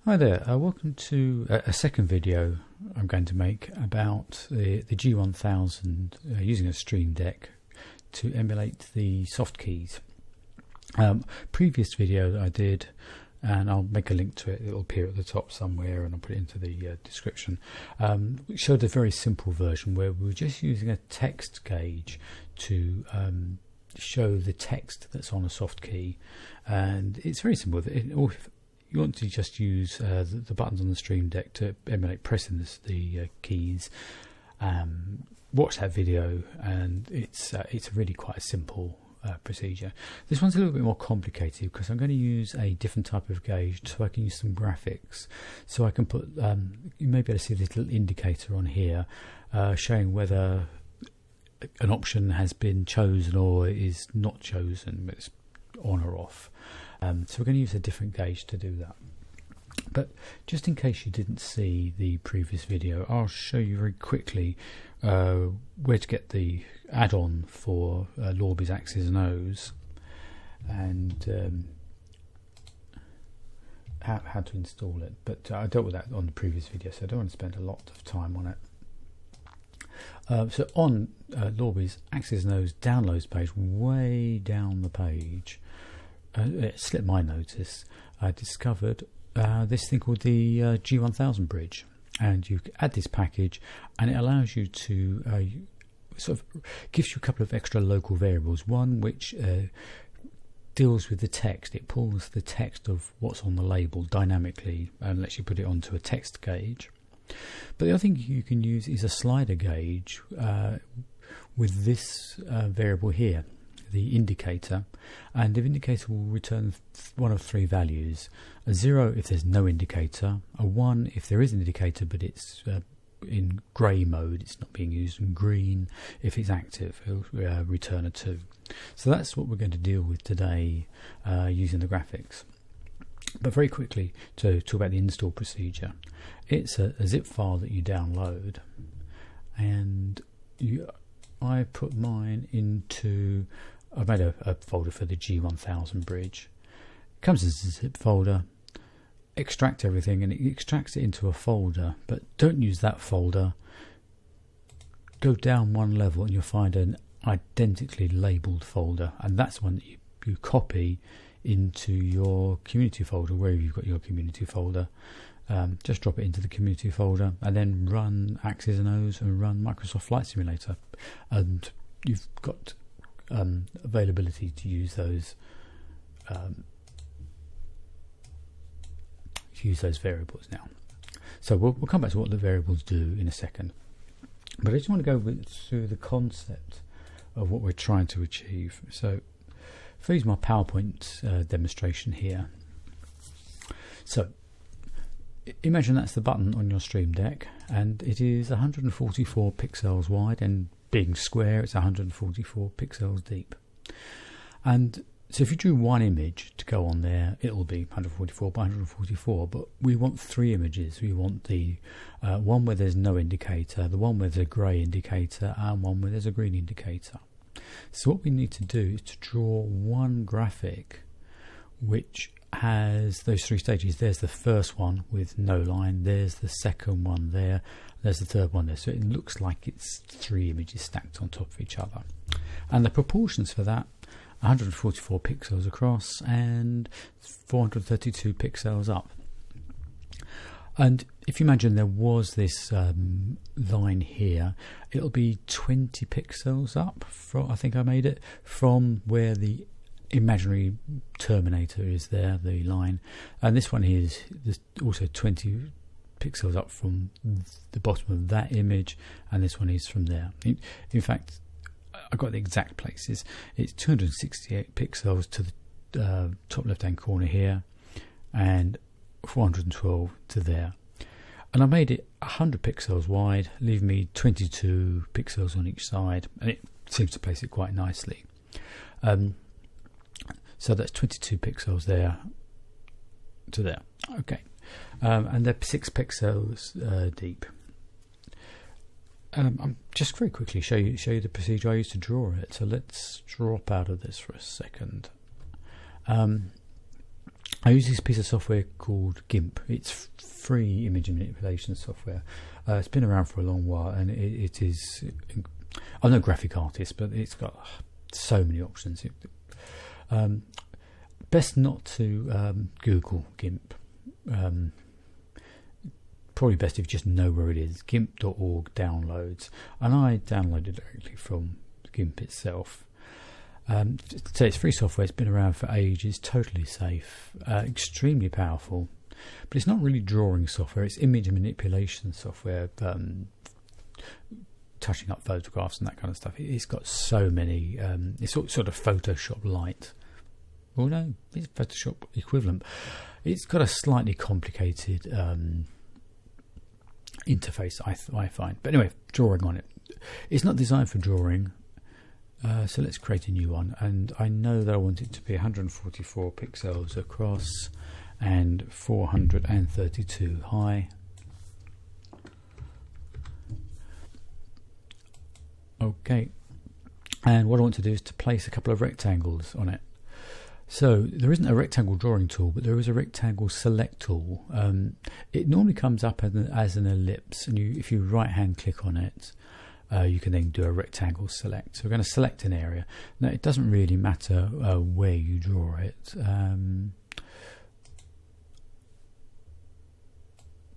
Hi there, welcome to a second video I'm going to make about the G1000 using a Stream Deck to emulate the soft keys. Previous video that I did, and I'll make a link to it, it'll appear at the top somewhere and I'll put it into the description, showed a very simple version where we were just using a text gauge to show the text that's on a soft key, and it's very simple. You want to just use the buttons on the Stream Deck to emulate pressing the keys. Watch that video, and it's really quite a simple procedure. This one's a little bit more complicated because I'm going to use a different type of gauge, so I can use some graphics. So I can put, you may be able to see a little indicator on here showing whether an option has been chosen or is not chosen, it's on or off. So we're going to use a different gauge to do that. But just in case you didn't see the previous video, I'll show you very quickly where to get the add-on for Lorbe's Axis and Ohs, and how to install it. But I dealt with that on the previous video, so I don't want to spend a lot of time on it. So on Lorbe's Axis and Ohs downloads page, way down the page, it slipped my notice, I discovered this thing called the G1000 bridge, and you add this package and it allows you to sort of gives you a couple of extra local variables. One which deals with the text. It pulls the text of what's on the label dynamically and lets you put it onto a text gauge. But the other thing you can use is a slider gauge with this variable here, the indicator, and the indicator will return one of three values: a 0 if there's no indicator, a 1 if there is an indicator but it's in grey mode, it's not being used, and green if it's active. It'll return a 2. So that's what we're going to deal with today using the graphics. But very quickly, to talk about the install procedure, it's a zip file that you download, and I put mine into, I've made a folder for the G1000 bridge. It comes as a zip folder, extract everything, and it extracts it into a folder, but don't use that folder. Go down one level and you'll find an identically labelled folder, and that's one that you copy into your community folder, wherever you've got your community folder. Just drop it into the community folder and then run Axis and Ohs and run Microsoft Flight Simulator, and you've got availability to use those variables now. So we'll come back to what the variables do in a second, but I just want to go through the concept of what we're trying to achieve. So if I use my PowerPoint demonstration here, so imagine that's the button on your Stream Deck, and it is 144 pixels wide, and being square it's 144 pixels deep. And so if you drew one image to go on there, it'll be 144 by 144, but we want 3 images. We want the one where there's no indicator, the one where there's a grey indicator, and one where there's a green indicator. So what we need to do is to draw one graphic which has those 3 stages. There's the first one with no line, there's the second one there, there's the third one there. So it looks like it's 3 images stacked on top of each other. And the proportions for that, 144 pixels across and 432 pixels up. And if you imagine there was this line here, it'll be 20 pixels up, I think I made it, from where the imaginary terminator is there, the line, and this one here is also 20 pixels up from the bottom of that image, and this one is from there. In fact, I got the exact places. It's 268 pixels to the top left hand corner here, and 412 to there, and I made it 100 pixels wide, leaving me 22 pixels on each side, and it seems to place it quite nicely. So that's 22 pixels there to there. Okay, and they're 6 pixels deep. I'm just very quickly show you the procedure I used to draw it. So let's drop out of this for a second. I use this piece of software called GIMP. It's free image manipulation software. It's been around for a long while, and it is. I'm no graphic artist, but it's got so many options. Best not to Google GIMP. Probably best if you just know where it is. GIMP.org downloads, and I downloaded directly from GIMP itself. So it's free software. It's been around for ages. Totally safe. Extremely powerful. But it's not really drawing software. It's image manipulation software. Touching up photographs and that kind of stuff. It's got so many. It's sort of Photoshop light. Well, no, it's Photoshop equivalent. It's got a slightly complicated interface, I find. But anyway, drawing on it. It's not designed for drawing. So let's create a new one, and I know that I want it to be 144 pixels across and 432 high. Okay, and what I want to do is to place a couple of rectangles on it. So there isn't a rectangle drawing tool, but there is a rectangle select tool. It normally comes up as an ellipse, and if you right hand click on it, you can then do a rectangle select. So we're going to select an area. Now it doesn't really matter where you draw it,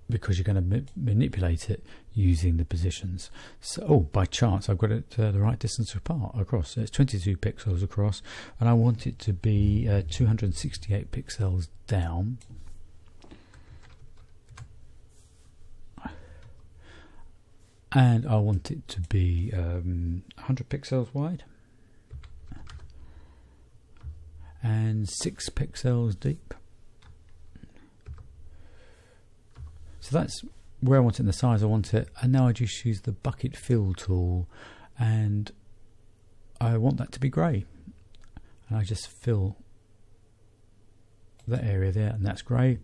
because you're going to manipulate it using the positions. So, by chance, I've got it the right distance apart across. So it's 22 pixels across, and I want it to be 268 pixels down. And I want it to be 100 pixels wide and 6 pixels deep. So that's where I want it in the size I want it. And now I just use the bucket fill tool, and I want that to be grey. And I just fill that area there, and that's grey.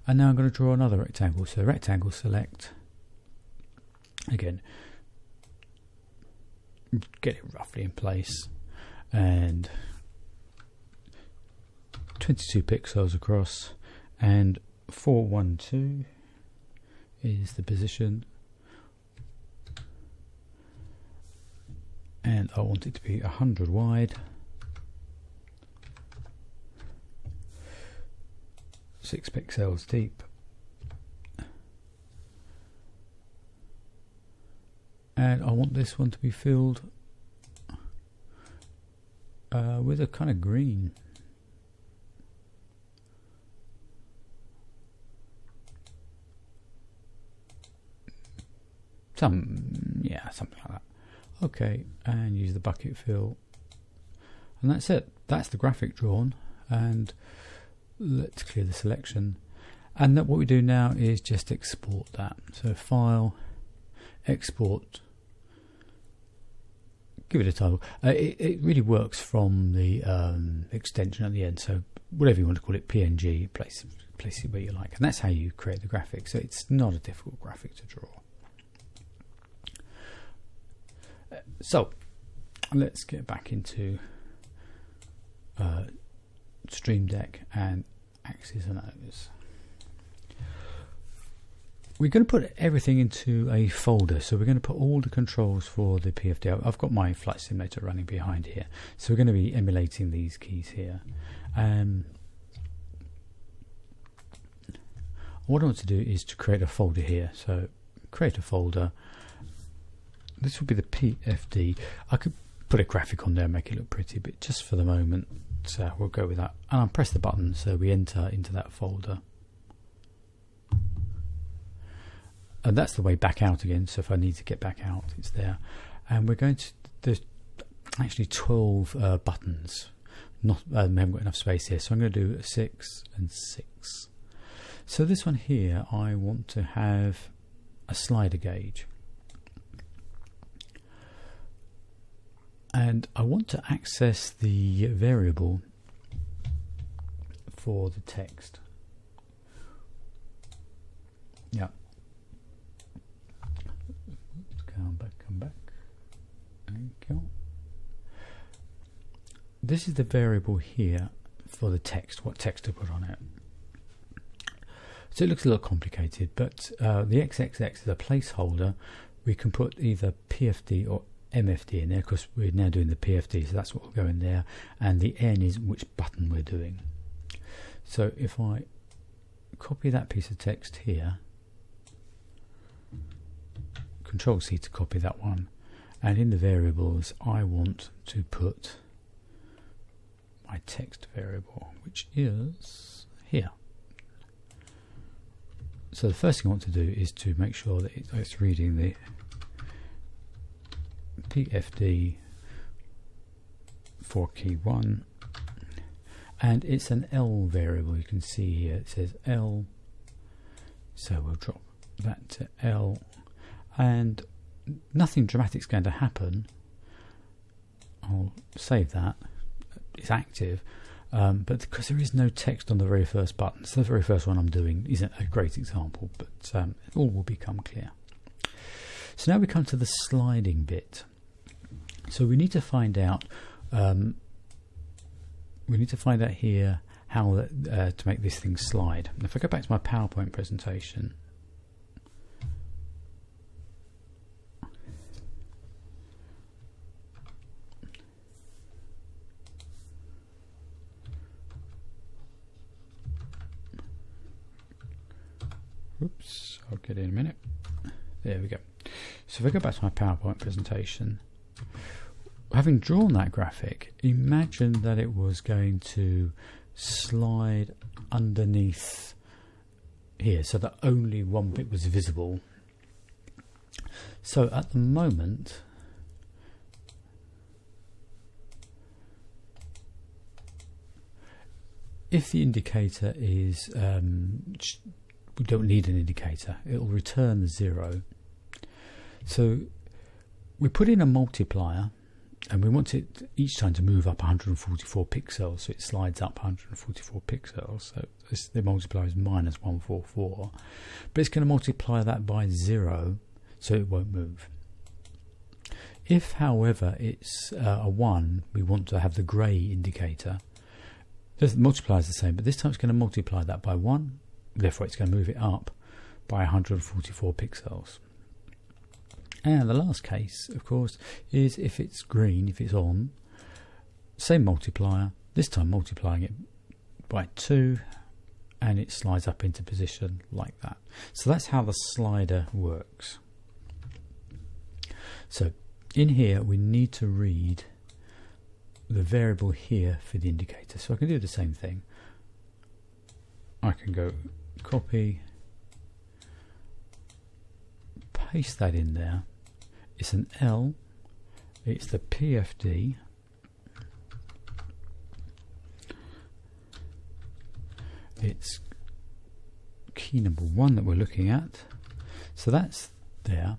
And now I'm going to draw another rectangle. So rectangle select. Again, get it roughly in place, and 22 pixels across, and 412 is the position, and I want it to be 100 wide, 6 pixels deep. And I want this one to be filled with a kind of green. Something like that. Okay, and use the bucket fill. And that's it. That's the graphic drawn. And let's clear the selection. And what we do now is just export that. So File, Export. Give it a title. It really works from the extension at the end, so whatever you want to call it, PNG, place it where you like, and that's how you create the graphic. So it's not a difficult graphic to draw. So let's get back into Stream Deck and Axis and Ohs. We're going to put everything into a folder, so we're going to put all the controls for the PFD. I've got my flight simulator running behind here, so we're going to be emulating these keys here. What I want to do is to create a folder here, so create a folder. This will be the PFD. I could put a graphic on there and make it look pretty, but just for the moment we'll go with that, and I'll press the button so we enter into that folder. And that's the way back out again, so if I need to get back out, it's there. And we're going to, there's actually 12 buttons. We haven't got enough space here, so I'm going to do 6 and 6. So this one here, I want to have a slider gauge. And I want to access the variable for the text. Yeah. Come back. Thank you. This is the variable here for the text, what text to put on it. So it looks a little complicated, but the XXX is a placeholder. We can put either PFD or MFD in there, because we're now doing the PFD, so that's what will go in there, and the N is which button we're doing. So if I copy that piece of text here, Control C to copy that one, and in the variables I want to put my text variable, which is here. So the first thing I want to do is to make sure that it's reading the PFD for key 1, and it's an L variable. You can see here it says L, so we'll drop that to L, and nothing dramatic is going to happen. I'll save that, it's active, but because there is no text on the very first button, so the very first one I'm doing isn't a great example, but it all will become clear. So now we come to the sliding bit. So we need to find out here how to make this thing slide. And if I go back to my PowerPoint presentation, oops, I'll get in a minute. There we go. So if I go back to my PowerPoint presentation, having drawn that graphic, imagine that it was going to slide underneath here so that only one bit was visible. So at the moment, if the indicator is, we don't need an indicator, it will return the 0. So we put in a multiplier, and we want it each time to move up 144 pixels, so it slides up 144 pixels. So the multiplier is minus 144, but it's going to multiply that by 0, so it won't move. If, however, it's a 1, we want to have the grey indicator. The multiplier is the same, but this time it's going to multiply that by 1, therefore it's going to move it up by 144 pixels. And the last case, of course, is if it's green, if it's on, same multiplier, this time multiplying it by 2, and it slides up into position like that. So that's how the slider works. So in here we need to read the variable here for the indicator. So I can do the same thing. I can go copy, paste that in there. It's an L, it's the PFD, it's key number 1 that we're looking at, so that's there.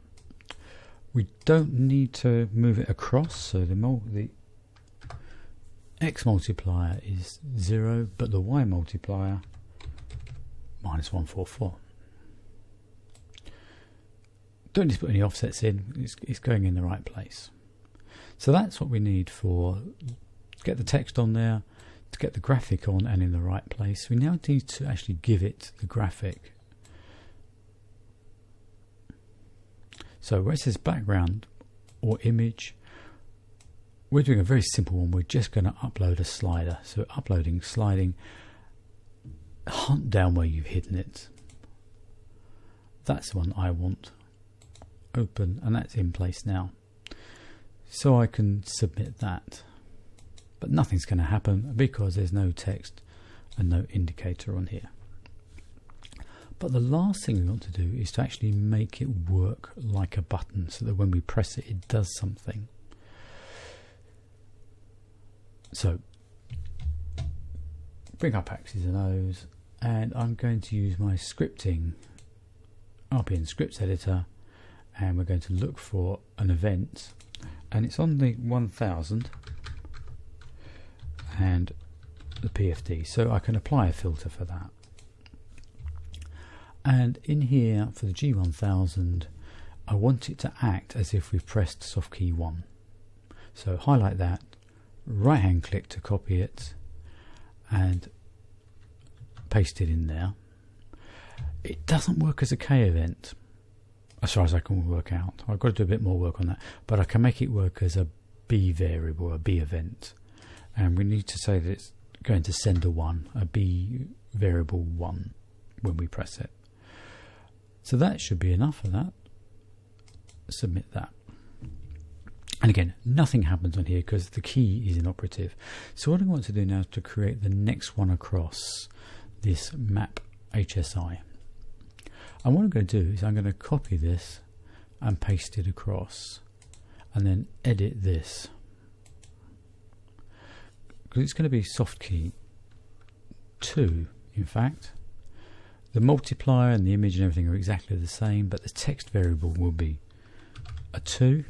We don't need to move it across, so the X multiplier is 0, but the Y multiplier minus 144. Don't just put any offsets in, it's going in the right place. So that's what we need for get the text on there, to get the graphic on and in the right place. We now need to actually give it the graphic. So where it says background or image, we're doing a very simple one. We're just going to upload a slider. So uploading, sliding, hunt down where you've hidden it. That's the one I want. Open, and that's in place now, so I can submit that, but nothing's going to happen because there's no text and no indicator on here. But the last thing we want to do is to actually make it work like a button, so that when we press it, it does something. So bring up Axis and Ohs, and I'm going to use my scripting RPN scripts editor, and we're going to look for an event, and it's on the 1000 and the PFD, so I can apply a filter for that. And in here for the G1000, I want it to act as if we've pressed soft key 1. So highlight that, right hand click to copy it, and paste it in there. It doesn't work as a K event, as far as I can work out. I've got to do a bit more work on that, but I can make it work as a B variable, a B event. And we need to say that it's going to send a 1, a B variable 1, when we press it. So that should be enough for that. Submit that. And again, nothing happens on here because the key is inoperative. So what I want to do now is to create the next one across this map HSI. And what I'm going to do is I'm going to copy this and paste it across, and then edit this, because it's going to be soft key 2. In fact, the multiplier and the image and everything are exactly the same, but the text variable will be a 2,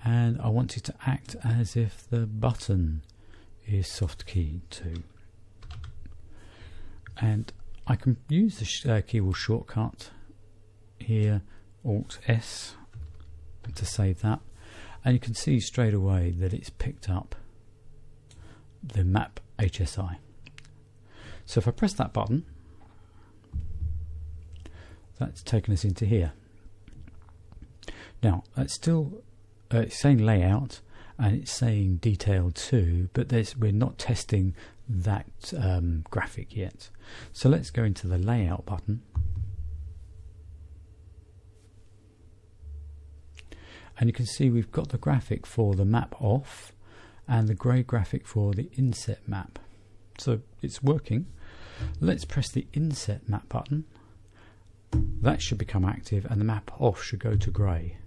and I want it to act as if the button is soft key 2. And I can use the keyboard shortcut here, Alt S, to save that, and you can see straight away that it's picked up the map HSI. So if I press that button, that's taken us into here. Now it's still it's saying layout and it's saying detail 2, but we're not testing that graphic yet. So let's go into the layout button, and you can see we've got the graphic for the map off and the grey graphic for the inset map. So it's working. Let's press the inset map button. That should become active and the map off should go to grey.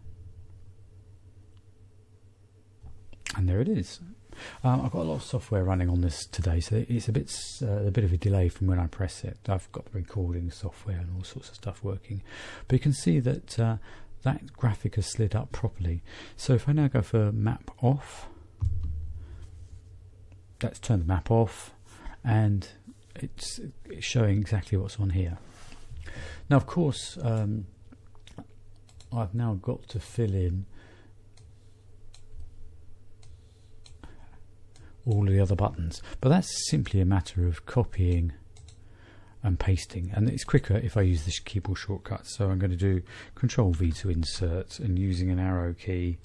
And there it is. I've got a lot of software running on this today, so it's a bit of a delay from when I press it. I've got the recording software and all sorts of stuff working, but you can see that that graphic has slid up properly. So if I now go for map off, let's turn the map off, and it's showing exactly what's on here. Now, of course, I've now got to fill in all of the other buttons, but that's simply a matter of copying and pasting, and it's quicker if I use this keyboard shortcut. So I'm going to do Control V to insert, and using an arrow key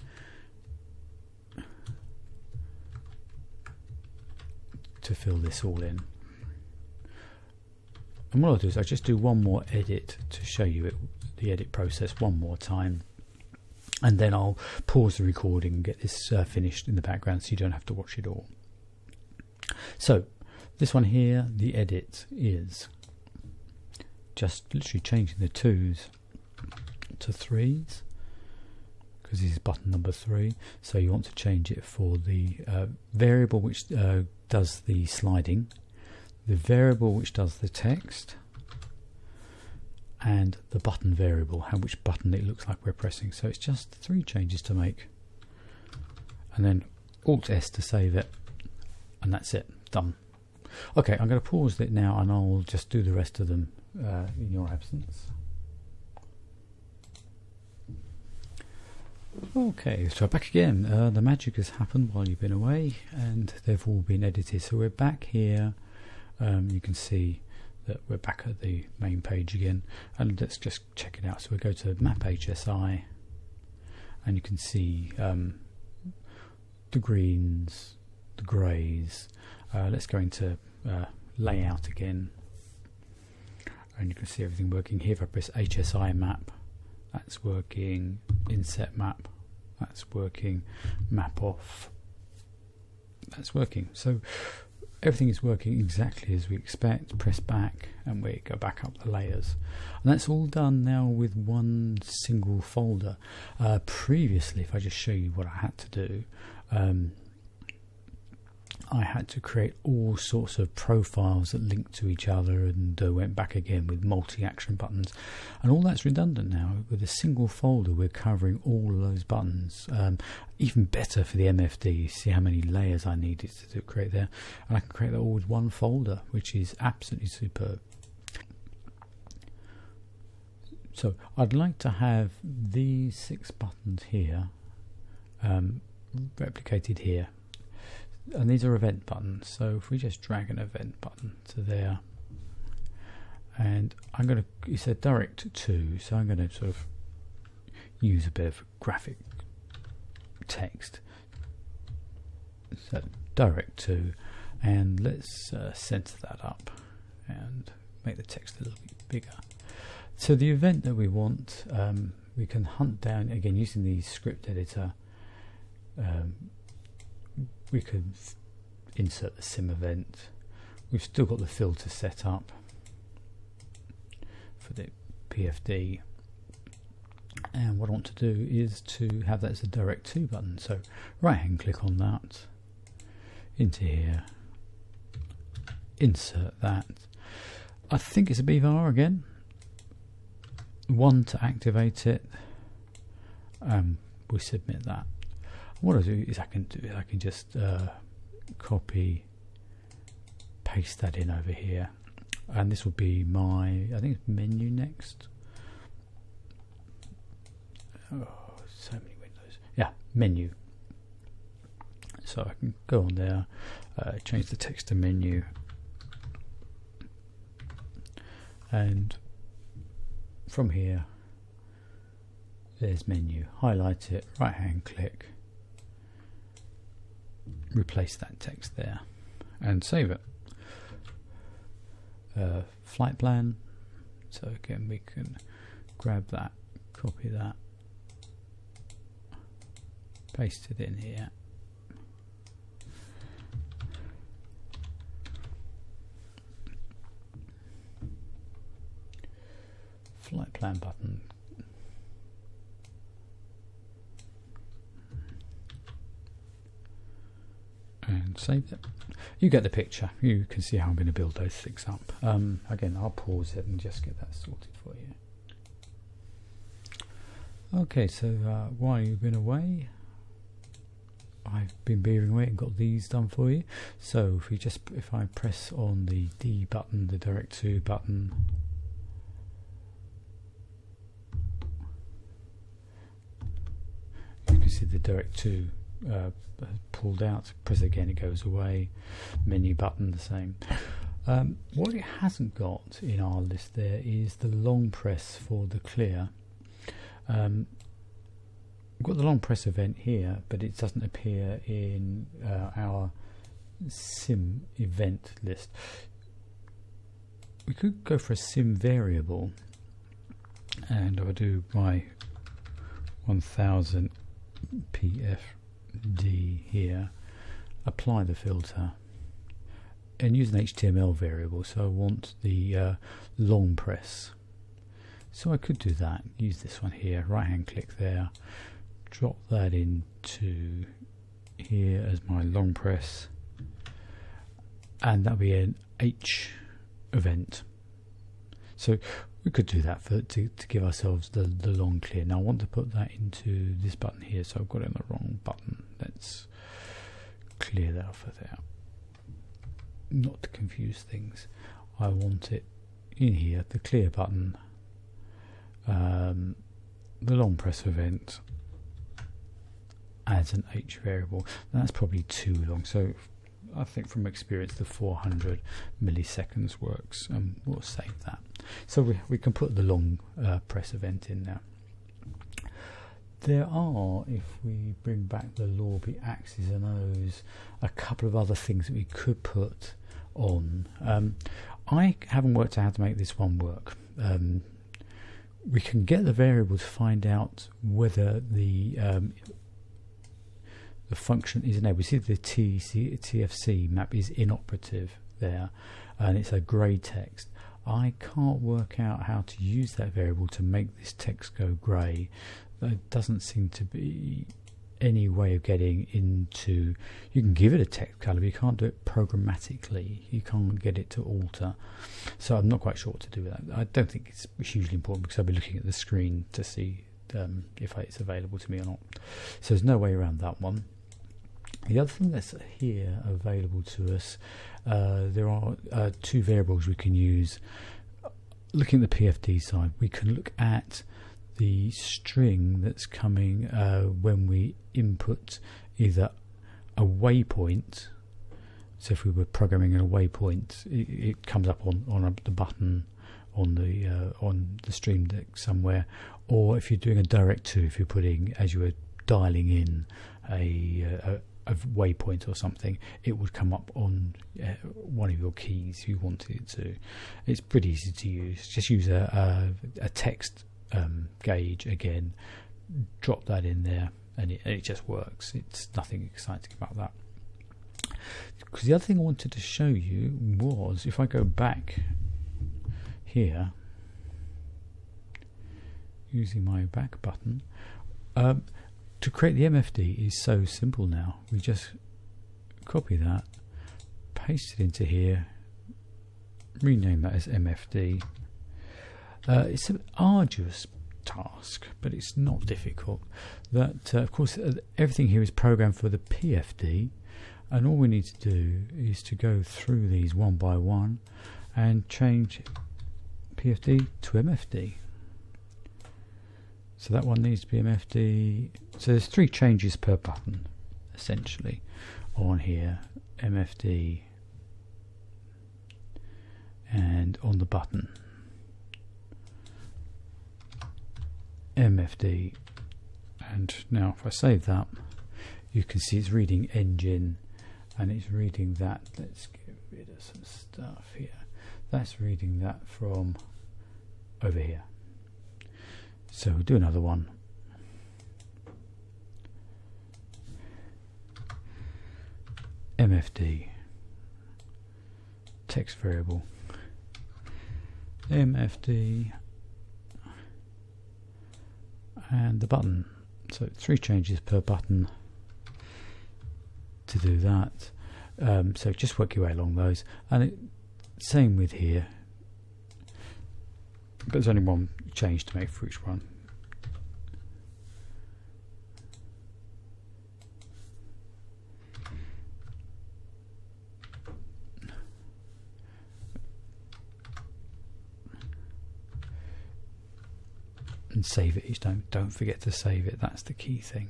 to fill this all in. And what I'll do is I just do one more edit to show you the edit process one more time, and then I'll pause the recording and get this finished in the background so you don't have to watch it all. So this one here, the edit is just literally changing the 2s to 3s, because this is button number 3. So you want to change it for the variable which does the sliding, the variable which does the text, and the button variable, which button it looks like we're pressing. So it's just 3 changes to make, and then Alt S to save it, and that's it, done. Okay, I'm going to pause it now and I'll just do the rest of them in your absence. Okay, so back again. The magic has happened while you've been away and they've all been edited. So we're back here. You can see that we're back at the main page again, and let's just check it out. So we go to map HSI and you can see the greens, the greys. Let's go into layout again, and you can see everything working here. If I press HSI map, that's working. Inset map, that's working. Map off, that's working. So everything is working exactly as we expect. Press back and we go back up the layers, and that's all done now with one single folder. Previously, if I just show you what I had to do, I had to create all sorts of profiles that linked to each other and went back again with multi-action buttons, and all that's redundant now. With a single folder we're covering all of those buttons. Even better for the MFD, see how many layers I needed to create there, and I can create that all with one folder, which is absolutely superb. So I'd like to have these 6 buttons here replicated here. and these are event buttons. So if we just drag an event button to there, and I'm going to, it said direct to, so I'm going to sort of use a bit of graphic text. So direct to, and let's center that up and make the text a little bit bigger. So the event that we want, we can hunt down again using the script editor. We can insert the sim event. We've still got the filter set up for the PFD, and what I want to do is to have that as a direct to button. So right hand click on that, into here, insert that. I think it's a BVR again. 1 to activate it. We submit that. What I do is I can just copy, paste that in over here, and this will be my, I think it's menu next. Oh, so many windows. Yeah, menu. So I can go on there, change the text to menu, and from here there's menu. Highlight it, right hand click, replace that text there, and save it. Flight plan. So again, we can grab that, copy that, paste it in here. Flight plan button. And save it. You get the picture. You can see how I'm going to build those things up. Again, I'll pause it and just get that sorted for you. Okay, so while you've been away, I've been beavering away and got these done for you. So if I press on the D button, the direct to button, you can see the direct to pulled out. Press again, it goes away. Menu button, the same. What it hasn't got in our list there is the long press for the clear. We've got the long press event here, but it doesn't appear in our sim event list. We could go for a sim variable, and I would do my 1000 PFD here, apply the filter, and use an HTML variable. So I want the long press. So I could do that, use this one here, right hand click there, drop that into here as my long press, and that'll be an H event. So we could do that to give ourselves the long clear. Now I want to put that into this button here, so I've got it in the wrong button. Let's clear that off of there. Not to confuse things, I want it in here, the clear button, the long press event as an H variable. Now that's probably too long, so I think from experience the 400 milliseconds works, and we'll save that. So we can put the long press event in there. There are, if we bring back the Lorby Axis and Ohs, a couple of other things that we could put on. I haven't worked out how to make this one work. We can get the variable to find out whether the function is enabled. We see the TFC map is inoperative there, and it's a grey text. I can't work out how to use that variable to make this text go grey. There doesn't seem to be any way of getting into. You can give it a text colour, but you can't do it programmatically. You can't get it to alter. So I'm not quite sure what to do with that. I don't think it's hugely important, because I'll be looking at the screen to see if it's available to me or not. So there's no way around that one. The other thing that's here available to us, there are two variables we can use. Looking at the PFD side, we can look at the string that's coming when we input either a waypoint So if we were programming a waypoint, it comes up on the button on the Stream Deck somewhere. Or if you're doing a direct to, if you're putting, as you were dialing in a waypoint or something, it would come up on one of your keys you wanted it to. It's pretty easy to use. Just use a text gauge again, drop that in there, and it just works. It's nothing exciting about that. Because the other thing I wanted to show you was, if I go back here using my back button, to create the MFD is so simple now. We just copy that, paste it into here, rename that as MFD. It's an arduous task, but it's not difficult. That of course everything here is programmed for the PFD, and all we need to do is to go through these one by one and change PFD to MFD. So that one needs to be MFD. So there's 3 changes per button essentially on here, MFD, and on the button MFD. And now if I save that, you can see it's reading engine, and it's reading that. Let's get rid of some stuff here. That's reading that from over here. So we'll do another one. MFD, text variable, MFD, and the button. So 3 changes per button to do that. So just work your way along those, and same with here, but there's only one change to make for each one. And save it each time. Don't forget to save it. That's the key thing.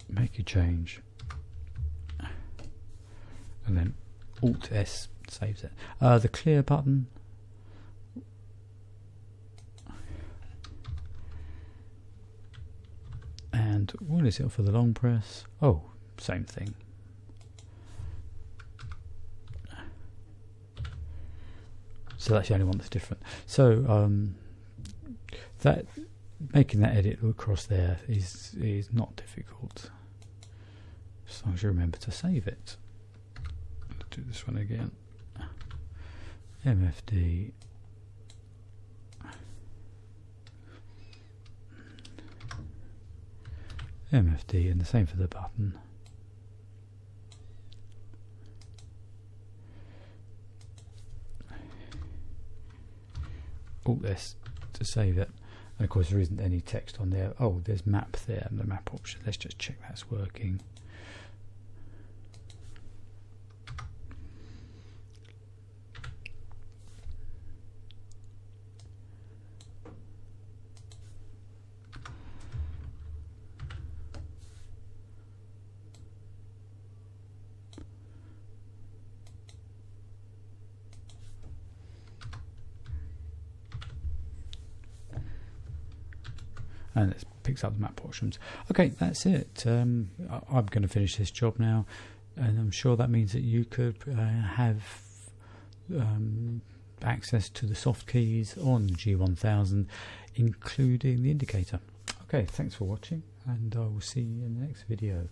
Make a change, and then Alt S saves it. The clear button, and what is it for the long press? Oh, same thing. So that's the only one that's different. So that making that edit across there is not difficult, as long as you remember to save it. Let's do this one again. MFD, MFD, and the same for the button. Alt S to save it. And of course there isn't any text on there. Oh, there's map there, and the map option. Let's just check that's working. And it picks up the map options. Okay, that's it. I'm going to finish this job now, and I'm sure that means that you could have access to the soft keys on G1000, including the indicator. Okay, thanks for watching, and I will see you in the next video.